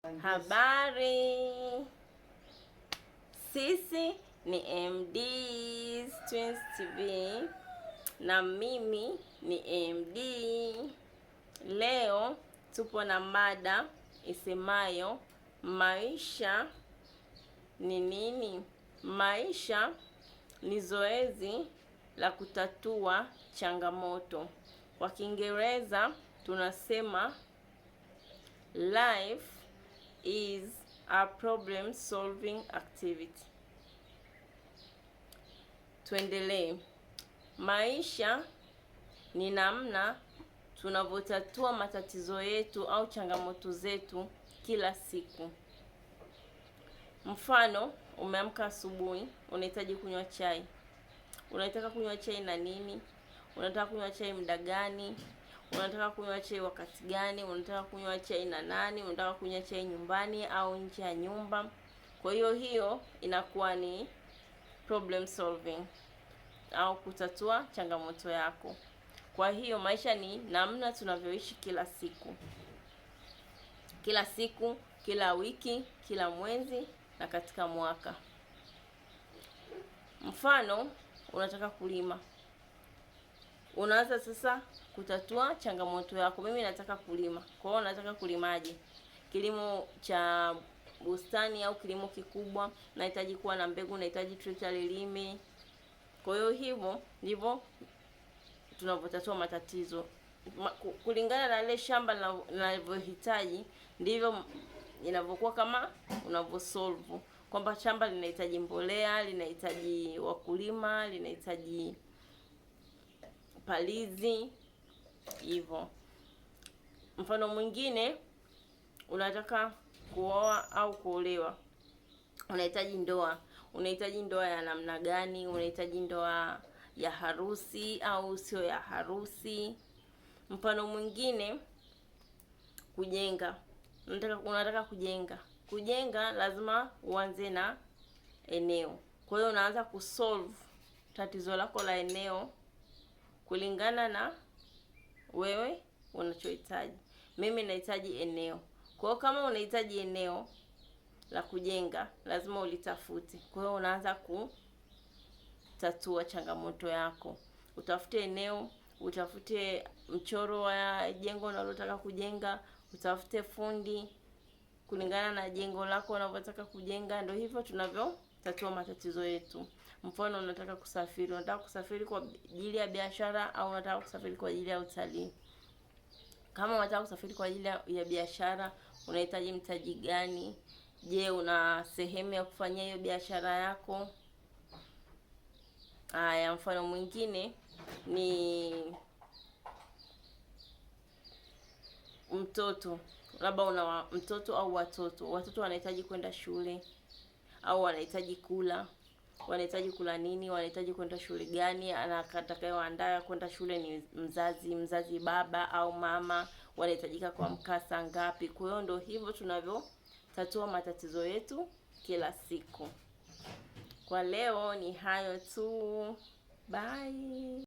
Habari, sisi ni MD's Twins TV na mimi ni MD. Leo tupo na mada isemayo maisha ni nini? Maisha ni zoezi la kutatua changamoto. Kwa Kiingereza tunasema life is a problem solving activity. Tuendelee. Maisha ni namna tunavyotatua matatizo yetu au changamoto zetu kila siku. Mfano, umeamka asubuhi, unahitaji kunywa chai. Unataka kunywa chai na nini? Unataka kunywa chai muda gani? Unataka kunywa chai wakati gani? Unataka kunywa chai na nani? Unataka kunywa chai nyumbani au nje ya nyumba? Kwa hiyo inakuwa ni problem solving au kutatua changamoto yako. Kwa hiyo maisha ni namna tunavyoishi kila siku. Kila siku, kila wiki, kila mwezi na katika mwaka. Mfano, unataka kulima. Unaanza sasa kutatua changamoto yako. Mimi nataka kulima. Kwa hiyo nataka kulimaje? Kilimo cha bustani au kilimo kikubwa, nahitaji kuwa na mbegu, nahitaji trekta lilime. Kwa hiyo hivyo ndivyo tunavyotatua matatizo. Kulingana na ile shamba linavyohitaji, ndivyo inavyokuwa kama unavyosolve. Kwamba shamba linahitaji mbolea, linahitaji wakulima, linahitaji palizi, hivyo. Mfano mwingine, unataka kuoa au kuolewa. Unahitaji ndoa. Unahitaji ndoa ya namna gani? Unahitaji ndoa ya harusi au sio ya harusi? Mfano mwingine, kujenga. Unataka kujenga. Kujenga lazima uanze na eneo. Kwa hiyo unaanza kusolve tatizo lako la eneo kulingana na wewe unachohitaji. Mimi nahitaji eneo. Kwa hiyo kama unahitaji eneo la kujenga, lazima ulitafute. Kwa hiyo unaanza kutatua changamoto yako. Utafute eneo, utafute mchoro wa jengo unalotaka kujenga, utafute fundi kulingana na jengo lako unavyotaka kujenga. Ndio hivyo tunavyotatua matatizo yetu. Mfano, unataka kusafiri kwa ajili ya biashara au unataka kusafiri kwa ajili ya utalii. Kama unataka kusafiri kwa ajili ya biashara, unahitaji mtaji gani? Je, una sehemu ya kufanyia hiyo biashara yako? Haya, mfano mwingine ni mtoto. Labda una mtoto au watoto. Watoto wanahitaji kwenda shule au wanahitaji kula. Wanahitaji kula nini? Wanahitaji kwenda shule gani? Atakayewaandaa kwenda shule ni mzazi baba au mama. Wanahitajika kuamka saa ngapi? Kwa hiyo ndio hivyo tunavyotatua matatizo yetu kila siku. Kwa leo ni hayo tu. Bye.